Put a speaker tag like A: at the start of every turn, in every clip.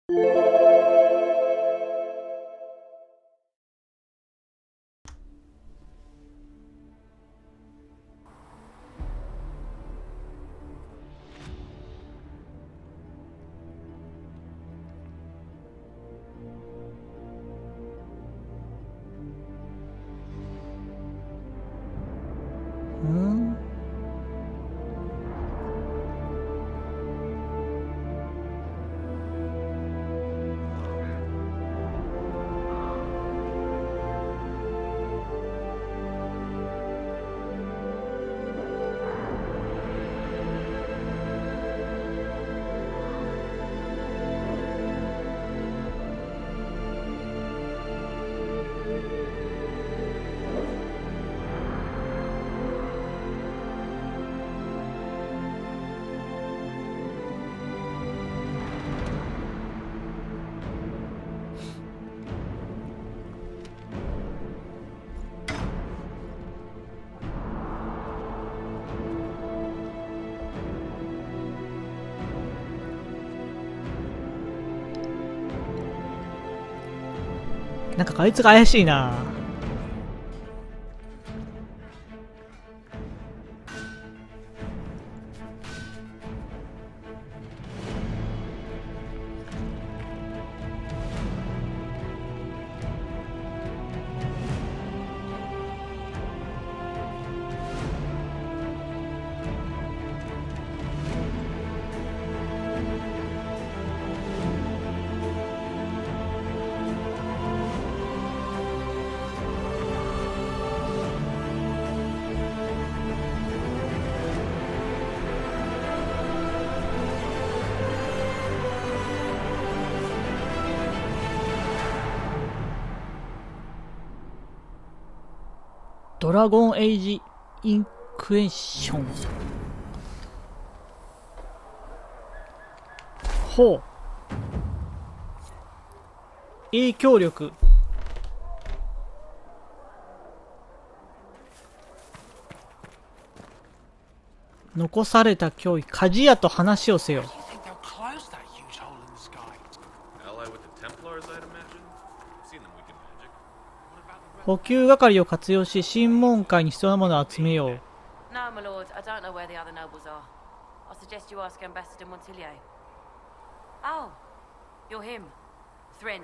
A: なんかあいつが怪しいな。ドラゴンエイジインクエション。ほう。影響力。残された脅威、鍛冶屋と話をせよ。補給係を活用し、審問会に必要なものを集めよう。
B: No, my lord, I don't know where the other nobles are. I suggest you ask Ambassador Montillier. Oh, you're him. Thrin,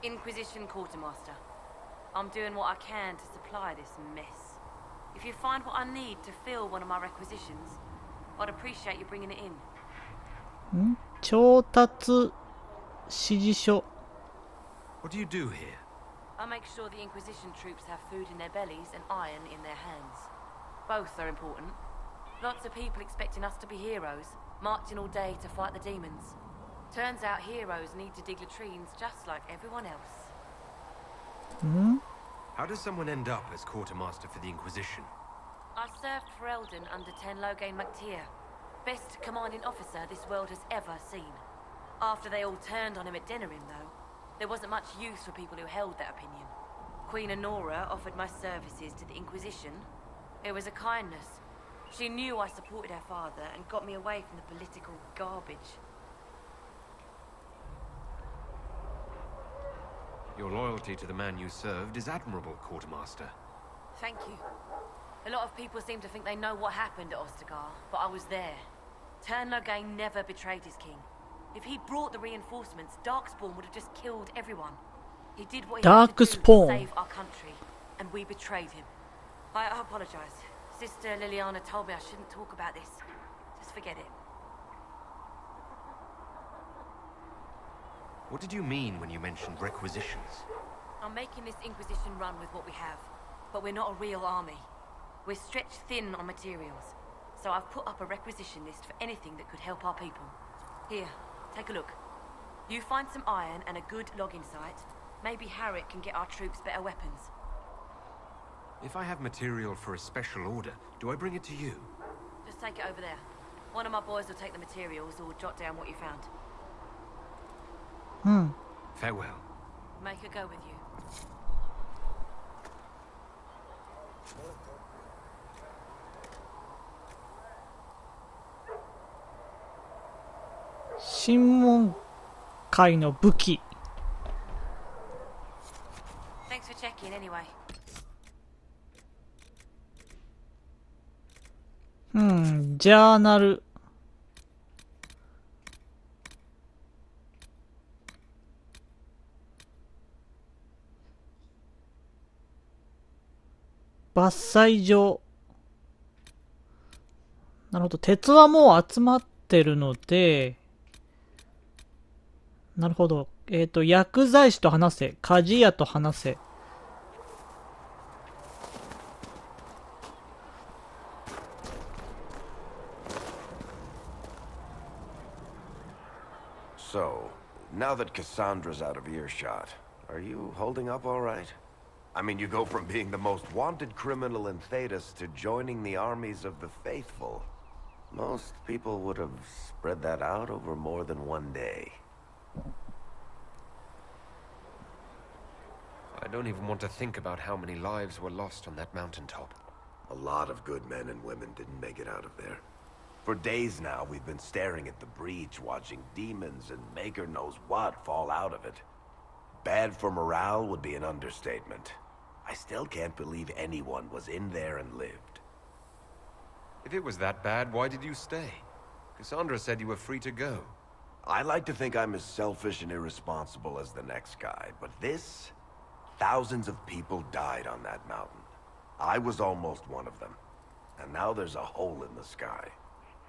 B: Inquisition Quartermaster. I'm doing what I can to supply this mess. If you find what I need to fill one of my requisitions, I'd appreciate you bringing it in.
A: 調達指示書。
C: What do you do here?
B: I make sure the Inquisition troops have food in their bellies and iron in their hands. Both are important. Lots of people expecting us to be heroes, marching all day to fight the demons. Turns out heroes need to dig latrines just like everyone else.
C: How does someone end up as quartermaster for the Inquisition?
B: I served for Eldon under Ten Loghain MacTier, best commanding officer this world has ever seen. After they all turned on him at Denerim, though, there wasn't much use for people who held that opinion. Queen Honora offered my services to the Inquisition. It was a kindness. She knew I supported her father and got me away from the political garbage.
C: Your loyalty to the man you served is admirable, Quartermaster.
B: Thank you. A lot of people seem to think they know what happened at Ostagar, but I was there. Ten Loghain never betrayed his king. If he brought the reinforcements, Darkspawn would have just killed everyone. He did what he had to do to save our country, and we betrayed him. I apologize. Sister Liliana told me I shouldn't talk about this. Just forget it.
C: What did you mean when you mentioned requisitions?
B: I'm making this Inquisition run with what we have, but we're not a real army. We're stretched thin on materials, so I've put up a requisition list for anything that could help our people. Here, take a look. You find some iron and a good logging site, maybe Harriet can get our troops better weapons.
C: If I have material for a special order, do I bring it to you?
B: Just take it over there. One of my boys will take the materials or jot down what you found.
C: Farewell.
B: Make her go with you.
A: 審問回の武器。
B: Thanks for checking anyway.
A: ジャーナル。伐採場。なるほど。鉄はもう集まってるので、なるほど。薬剤師と話せ。鍛冶屋と話せ。
D: So, now that Cassandra's out of earshot, are you holding up all right? I mean, you go from being the most wanted criminal in Thedas to joining the armies of the faithful. Most people would have spread that out over more than one day.
C: I don't even want to think about how many lives were lost on that mountaintop.
D: A lot of good men and women didn't make it out of there. For days now, we've been staring at the breach, watching demons and maker knows what fall out of it. Bad for morale would be an understatement. I still can't believe anyone was in there and lived.
C: If it was that bad, why did you stay? Cassandra said you were free to go.
D: I like to think I'm as selfish and irresponsible as the next guy, but this... Thousands of people died on that mountain. I was almost one of them. And now there's a hole in the sky.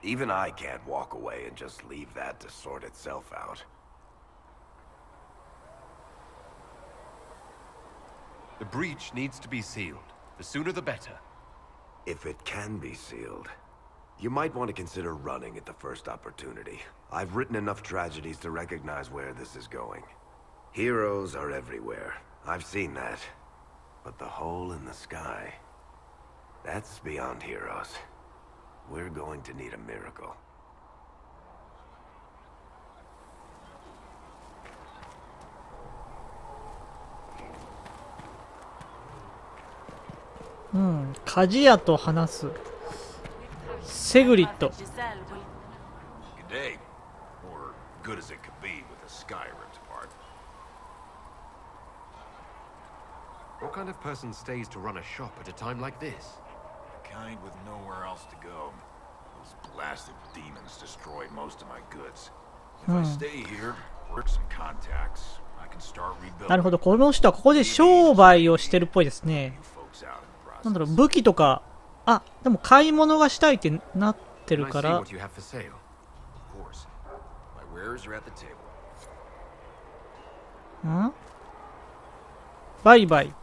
D: Even I can't walk away and just leave that to sort itself out.
C: The breach needs to be sealed. The sooner the better.
D: If it can be sealed, you might want to consider running at the first opportunity. I've written enough tragedies to recognize where this is going. Heroes are everywhere. I've seen that. But the hole in the sky... That's beyond heroes. We're going to need a miracle.
A: Hmm. 鍛冶屋と話す。セグリット。
B: Giselle will...
E: Good day. Or good as it could be with the sky ripped apart.
C: What kind of person stays to run a shop at a time like this?
E: The kind with nowhere else to go. Those blasted demons destroyed most of my goods. If I stay here, work some contacts, I can start
A: なるほ
E: rebuilding.
A: ど。この人はここで商売をしてるっぽいですね。
E: You folks out in the
A: なんだろう、
E: process.
A: 武器とか。あ、でも買い物がしたいってなってる
C: Can I
A: か
C: see
A: ら。
C: what you have for sale?
E: Of course. My wares are at the table.
A: 売買。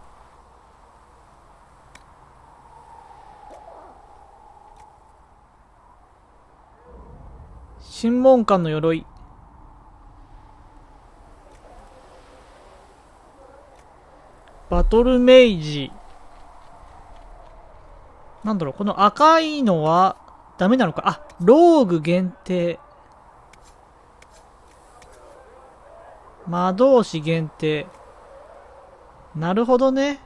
A: 審問官の鎧。バトルメイジ。なんだろう、この赤いのはダメなのか。あ、ローグ限定。魔導士限定。なるほどね。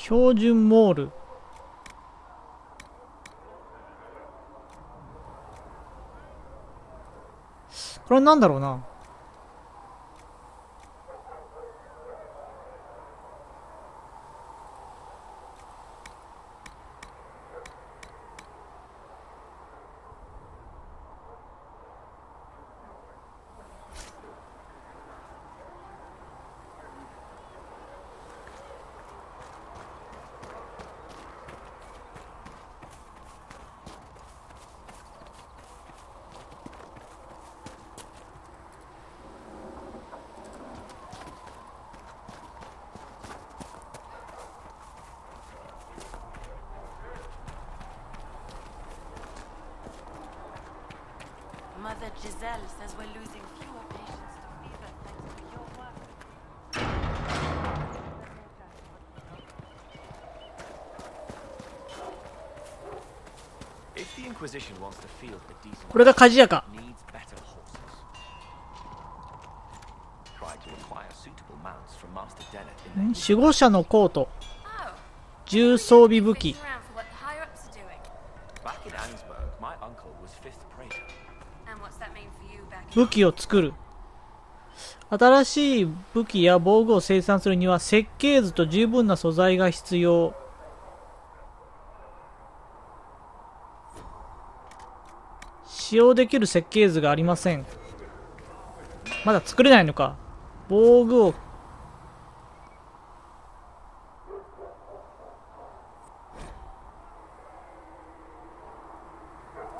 A: 標準モール。これはなんだろうな。
B: Mother Giselle says we're losing fewer patients to fever thanks to your work.
E: If
F: Inquisition wants to field a decent
A: これが鍛冶屋か。
F: needs better horses. Try to acquire suitable mounts from Master Dennett in the
A: 守護者のコート。
G: Oh,
A: 重装備武器。
G: around for what the higher ups are doing.
F: back in Ansburg, my uncle was 5th Praetor.
G: And what's that mean for you back in
A: 武器を作る。新しい武器や防具を生産するには設計図と十分な素材が必要。使用できる設計図がありません。まだ作れないのか。防具を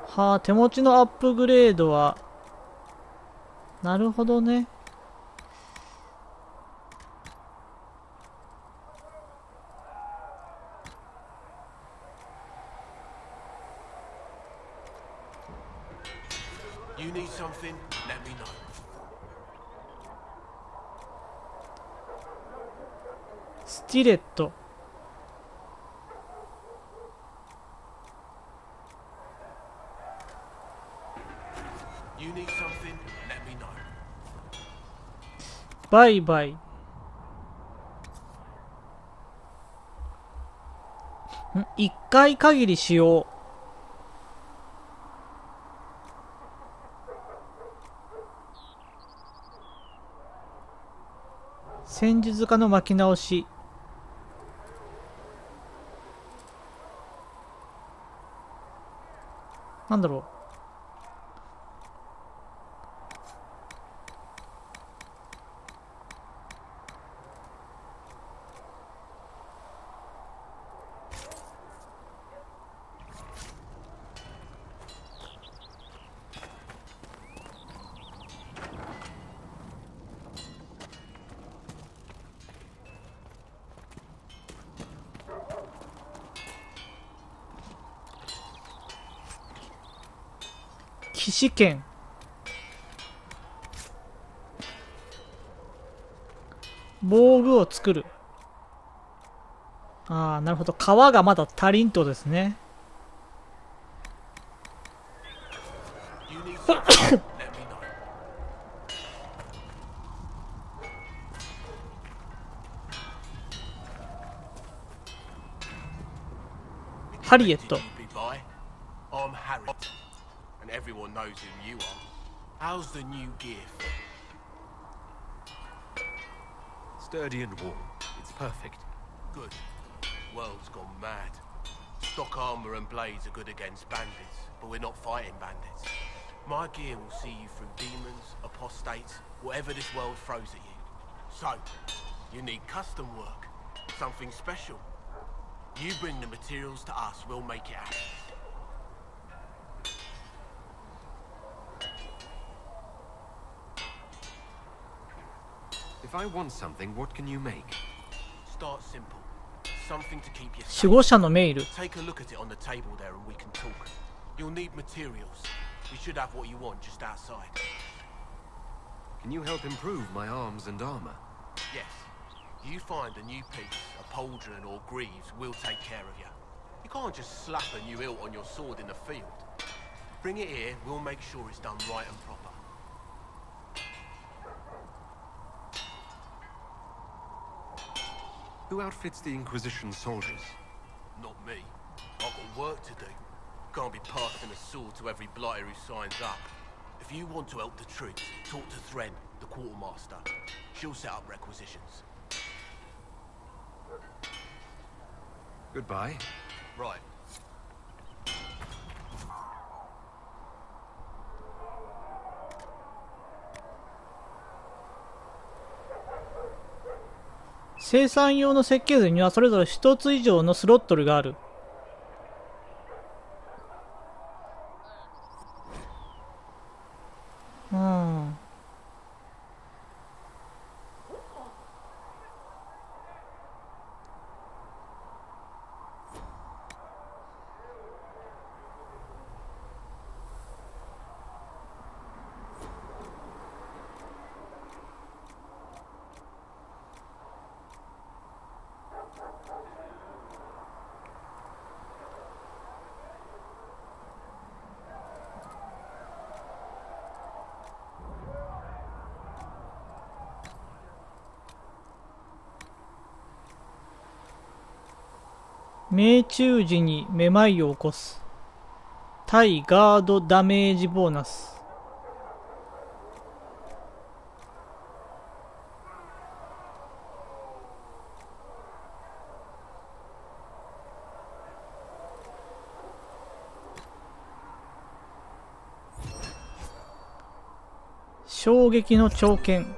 A: はあ、手持ちのアップグレードはなるほどね。
H: You need something? Let me know.
A: スティレット。
H: You need something? Let me know.
A: バイバイ。一回限り使用。戦術家の巻き直し。なんだろう。騎士剣。防具を作る。ああ、なるほど。皮がまだ足りんとですね。
H: You need something? Let me know.
A: ハリエット。
H: Did you be by? I'm Harry, and everyone knows who you are. How's the new gear?
C: Sturdy and warm. It's perfect.
H: Good. World's gone mad. Stock armor and blades are good against bandits, but we're not fighting bandits. My gear will see you through demons, apostates, whatever this world throws at you. So, you need custom work, something special. You bring the materials to us, we'll make it happen.
C: If I want something, what can you make?
H: Start simple. Something to keep you
A: 守護者のメイル。
H: Take a look at it on the table there and we can talk. You'll need materials. We should have what you want just outside.
C: Can you help improve my arms and armor?
H: Yes. You find a new piece, a pauldron or greaves, we'll take care of you. You can't just slap a new hilt on your sword in the field. Bring it here, we'll make sure it's done right and proper.
C: Who outfits the Inquisition soldiers?
H: Not me. I've got work to do. Can't be passing a sword to every blighter who signs up. If you want to help the troops, talk to Thren, the quartermaster. She'll set up requisitions.
C: Goodbye.
H: Right.
A: 生産用の設計図にはそれぞれ一つ以上のスロットルがある。うん。命中時にめまいを起こす。対ガードダメージボーナス。衝撃の長剣。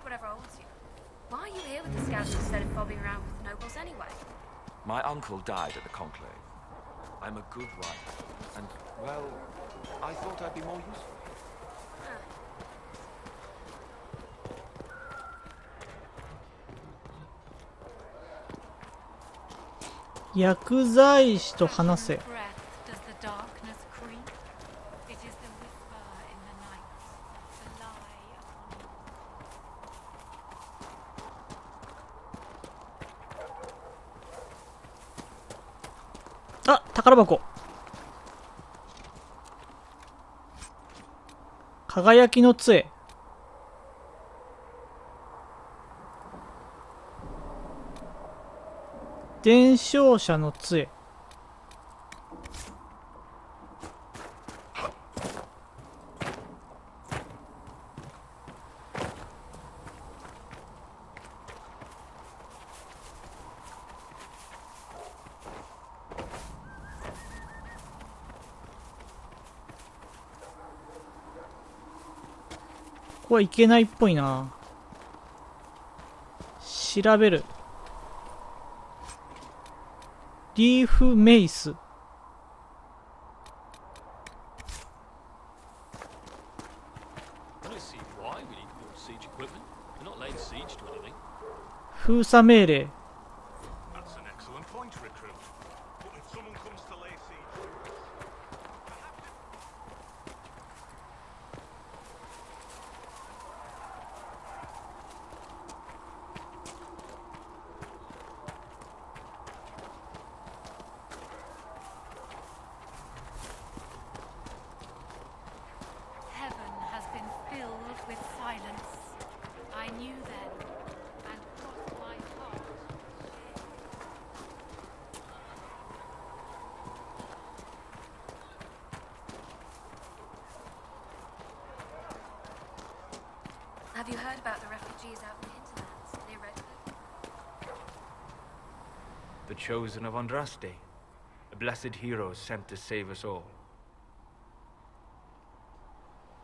G: Whatever holds you. Why are you here with the scouts instead of bobbing around with the nobles anyway?
F: My uncle died at the conclave. I'm a good wife, and, well, I thought I'd be more useful.
G: Huh.
A: 薬剤師と話せ。あ、宝箱。輝きの杖。伝承者の杖。ここはいけないっぽいな。調べる。リーフメイス。封鎖命令。
G: Have you heard about the refugees out in the hinterlands? They read
I: The chosen of Andraste, a blessed hero sent to save us all.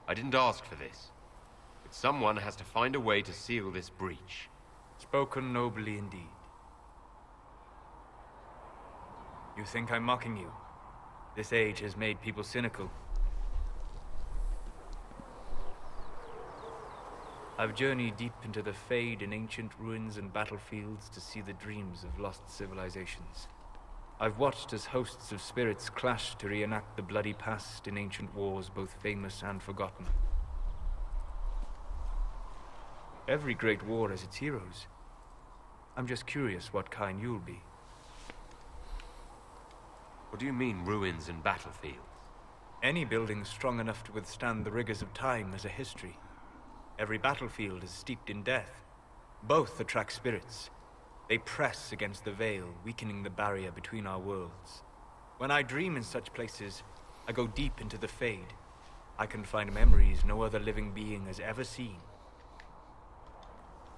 C: I didn't ask for this, but someone has to find a way to seal this breach.
I: Spoken nobly indeed. You think I'm mocking you? This age has made people cynical. I've journeyed deep into the Fade in ancient ruins and battlefields to see the dreams of lost civilizations. I've watched as hosts of spirits clash to reenact the bloody past in ancient wars both famous and forgotten. Every great war has its heroes. I'm just curious what kind you'll be.
C: What do you mean, ruins and battlefields?
I: Any building strong enough to withstand the rigors of time has a history. Every battlefield is steeped in death. Both attract spirits. They press against the veil, weakening the barrier between our worlds. When I dream in such places, I go deep into the Fade. I can find memories no other living being has ever seen.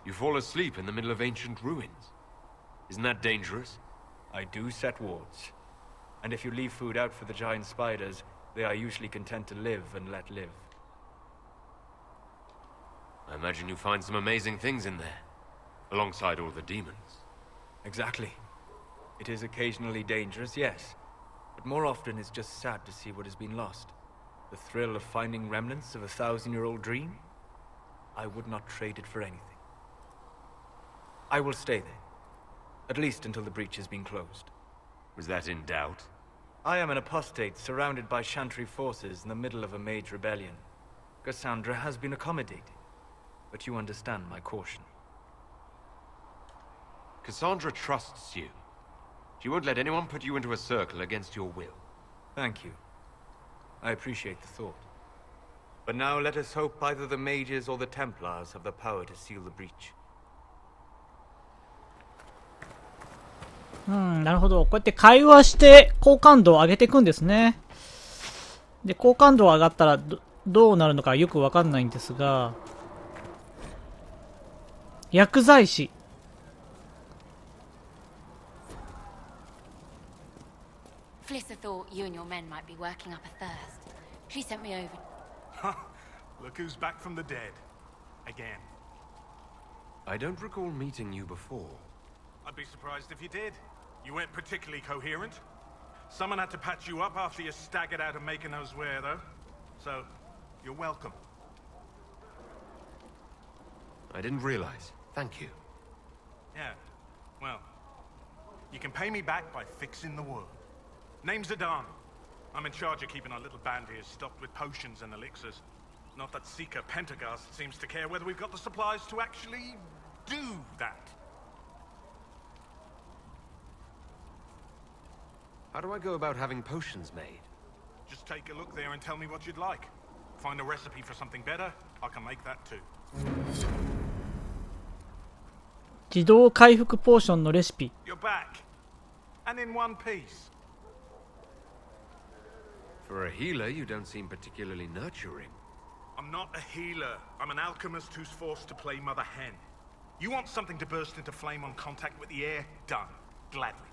C: You fall asleep in the middle of ancient ruins. Isn't that dangerous?
I: I do set wards. And if you leave food out for the giant spiders, they are usually content to live and let live.
C: I imagine you find some amazing things in there, alongside all the demons.
I: Exactly. It is occasionally dangerous, yes. But more often it's just sad to see what has been lost. The thrill of finding remnants of a 1,000-year-old dream? I would not trade it for anything. I will stay there. At least until the breach has been closed.
C: Was that in doubt?
I: I am an apostate surrounded by Chantry forces in the middle of a mage rebellion. Cassandra has been accommodating, but you understand my caution.
C: Cassandra trusts you. She won't let anyone put you into a circle against your will.
I: Thank you. I appreciate the thought. But now let us hope either the mages or the Templars have the power to seal the breach.
A: なるほど。こうやって会話して好感度を上げていくんですね。で、好感度が上がったらどうなるのかよくわかんないんですが、薬剤師。
J: Flissa thought you and your men might be working up a thirst. She sent me over.
E: Look who's back from the dead. Again.
C: I don't recall meeting you before.
E: I'd be surprised if you did. You weren't particularly coherent. Someone had to patch you up after you staggered out of making those wear, though. So, you're welcome.
C: I didn't realize. Thank you.
E: Yeah, well, you can pay me back by fixing the wound. Name's Adan. I'm in charge of keeping our little band here stocked with potions and elixirs. Not that Seeker Pentagast seems to care whether we've got the supplies to actually do that.
C: How do I go about having potions made?
E: Just take a look there and tell me what you'd like. Find a recipe for something better, I can make that too.
A: 自動回復ポーションのレシピ。
E: You're back. And in one piece.
C: For a healer, you don't seem particularly nurturing.
E: I'm not a healer. I'm an alchemist who's forced to play Mother Hen. You want something to burst into flame on contact with the air? Done. Gladly.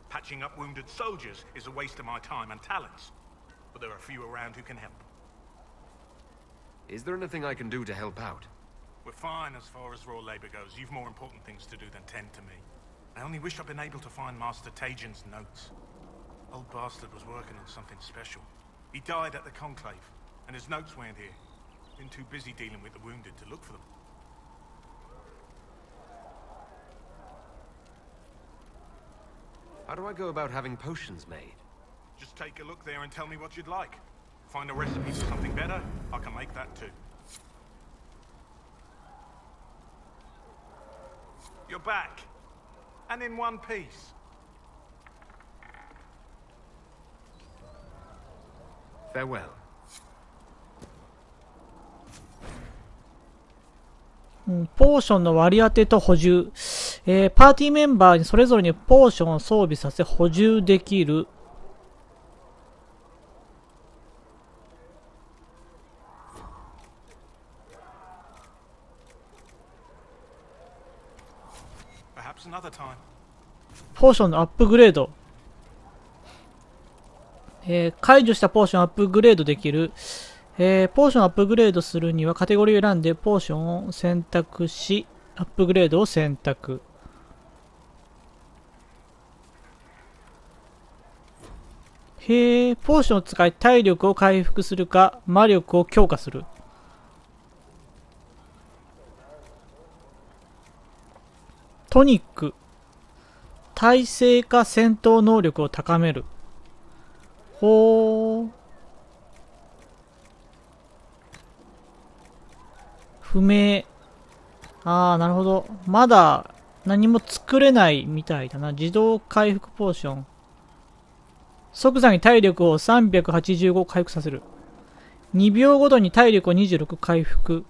E: Patching up wounded soldiers is a waste of my time and talents. But there are a few around who can help.
C: Is there anything I can do to help out?
E: We're fine as far as raw labor goes. You've more important things to do than tend to me. I only wish I'd been able to find Master Tajin's notes. Old bastard was working on something special. He died at the Conclave, and his notes weren't here. Been too busy dealing with the wounded to look for them.
C: How do I go about having potions made?
E: Just take a look there and tell me what you'd like. Find a recipe for something better, I can make that too. You're back. And in one piece.
C: Farewell.
A: ポーションの割り当てと補充、パーティーメンバーにそれぞれにポーションを装備させ補充できる。ポーションのアップグレード、解除したポーションアップグレードできる。ポーションアップグレードするにはカテゴリーを選んでポーションを選択し、アップグレードを選択。ポーションを使い体力を回復するか魔力を強化する。トニック、耐性か戦闘能力を高める。ほー。不明。あー、なるほど。まだ何も作れないみたいだな。自動回復ポーション。即座に体力を385回復させる。2秒ごとに体力を26回復。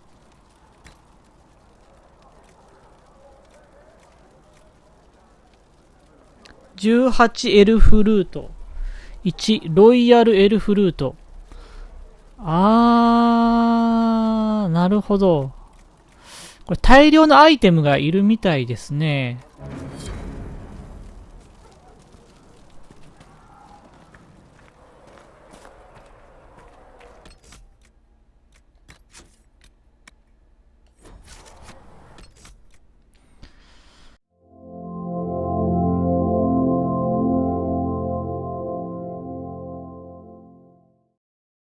A: 18エルフルート。1ロイヤルエルフルート。なるほど。これ大量のアイテムがいるみたいですね。